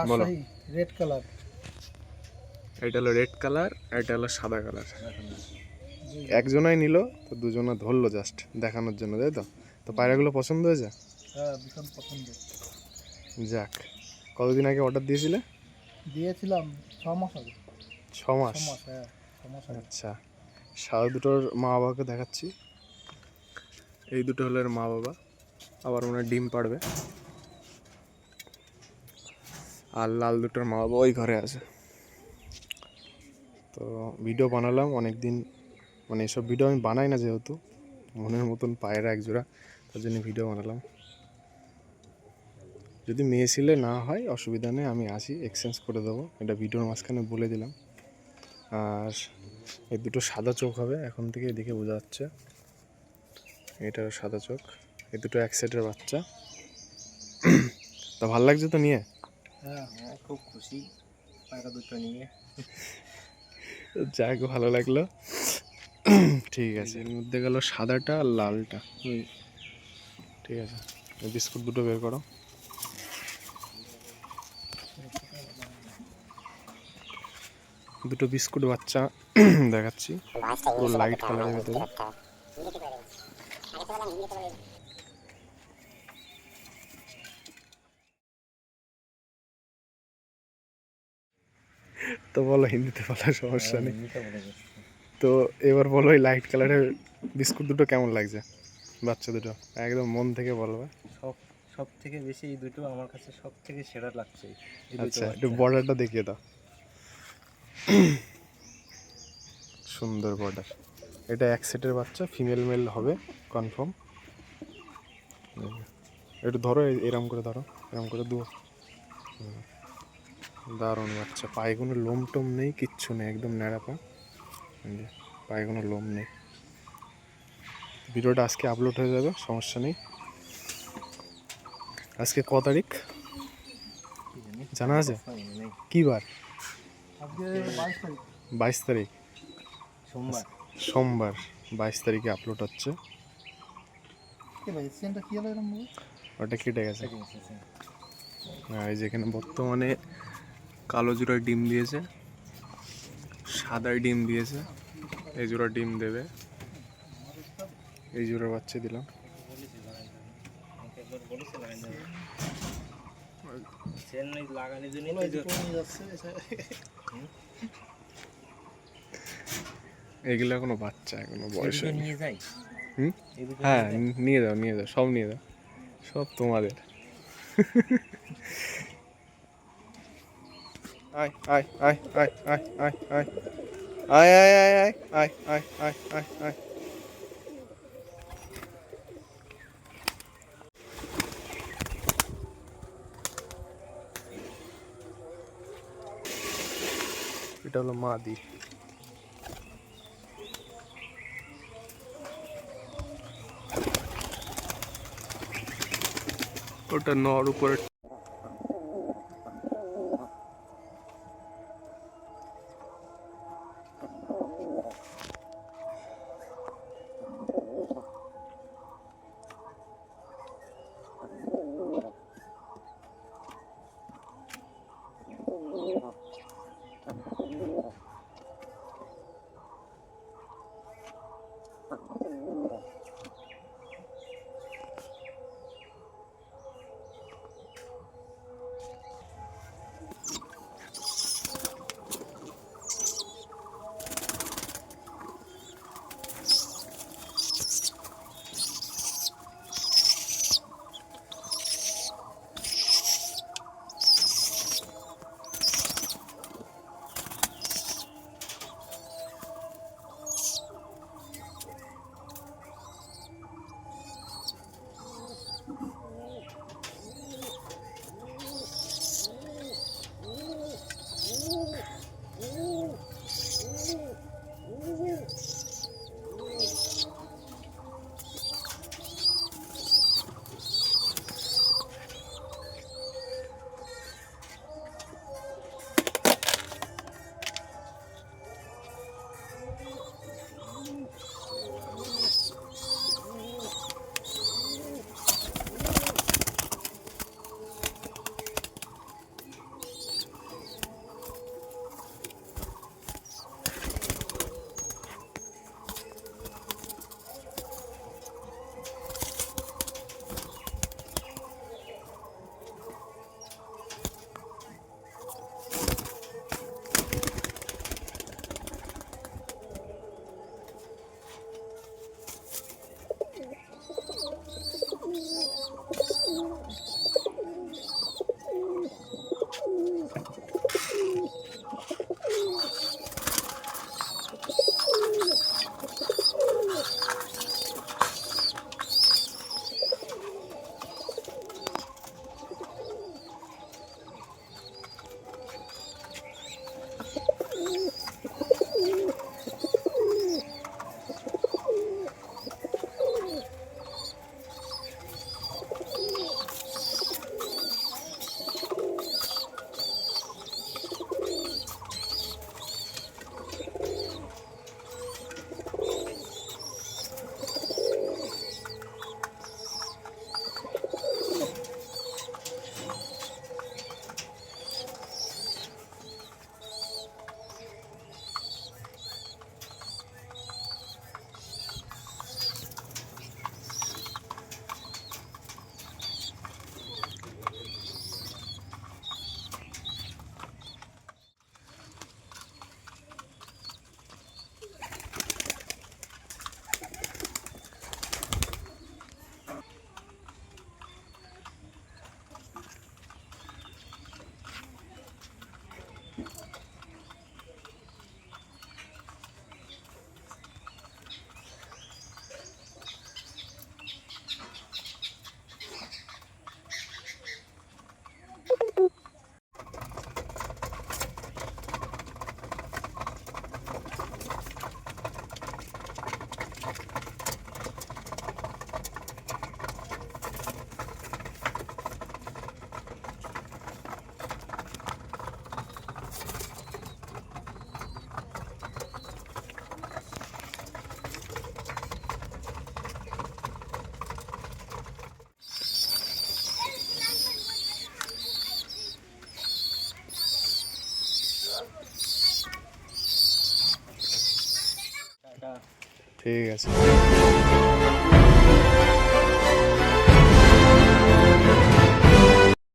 Rajshahi red colour. এটা হলো red colour, এটা হলো সাদা কালার। একজনাই নিল, তো দুজনা ধরলো জাস্ট দেখানোর জন্য, তাই তো? তো পায়রাগুলো পছন্দ হয়েছে? হ্যাঁ, ভীষণ পছন্দ। যাক, কতদিন আগে অর্ডার দিয়েছিলে? দিয়েছিলাম 6 মাস আগে। 6 মাস? 6 মাস, হ্যাঁ 6 মাস আগে। আচ্ছা, সাদা দুটোর মা বাবাকে দেখাচ্ছি। এই দুটো হলো এর মা বাবা, আবার মনে হয় ডিম পাড়বে। আর লাল দুটোর মা বাবা ওই ঘরে আছে। তো ভিডিও বানালাম অনেক দিন, মানে এসব ভিডিও আমি বানাই না, যেহেতু মনের মতন পায়রা একজোড়া, তার জন্য ভিডিও বানালাম। যদি মেয়ে ছেলে না হয় অসুবিধা নেই, আমি আসি এক্সচেঞ্জ করে দেবো, এটা ভিডিওর মাঝখানে বলে দিলাম। আর এই দুটো সাদা চোখ হবে, এখন থেকে এদিকে বোঝা যাচ্ছে এটা সাদা চোখ। এই দুটো এক সেটের বাচ্চা। তা ভালো লাগছে তো নিয়ে? হ্যাঁ হ্যাঁ, খুব খুশি পায়রা দুটো নিয়ে। যাক, ভালো লাগলো। ঠিক আছে, এর মধ্যে গেল সাদাটা আর লালটা। ঠিক আছে, বিস্কুট দুটো বের করো। দুটো বিস্কুট বাচ্চা দেখাচ্ছি, পুরো লাইট কালারের ভিতরে। তো বলো, হিন্দিতে বলার সমস্যা নেই। তো এবার বলো, এই লাইট কালারের বিস্কুট দুটো কেমন লাগছে? বাচ্চা দুটো একদম মন থেকে বলবে। সব সব থেকে বেশি এই দুটো আমার কাছে সব থেকে সেরা লাগছে। আচ্ছা, একটু বর্ডারটা দেখিয়ে দাও। সুন্দর বর্ডার। এটা এক সেটের বাচ্চা, ফিমেল মেল হবে কনফার্ম। একটু ধরো, এরম করে ধরো, এরম করে দুয়ো। দারুণ বাচ্চা, পায়ে কোনো লোম টোম নেই, কিচ্ছু নেই, একদম ন্যাড়া পা, পায়ে কোনো লোম নেই। ভিডিওটা আজকে আপলোড হয়ে যাবে, সমস্যা নেই। আজকে ক তারিখ জানা আছে? কি বার? 22 তারিখ, সোমবার। সোমবার 22 তারিখে আপলোড হচ্ছে। ওটা কেটে গেছে। এই যেখানে বর্তমানে কালো জোড়ায় ডিম দিয়েছে, সাদায় ডিম দিয়েছে, এই জোড়া ডিম দেবে। এই জোড়ার বাচ্চা দিলাম। এগুলো এখনো বাচ্চা, এখনো বয়স হয়নি। হ্যাঁ, নিয়ে যাও, নিয়ে যাও, সব নিয়ে যাও, সব তোমাদের। আয় আয় আয় আয় আয় আয় আয় আয় আয় আয় আয় আয় আয় আয় আয় আয়। এটা হলো মাদি। ওটা নর উপরে। ঠিক আছে।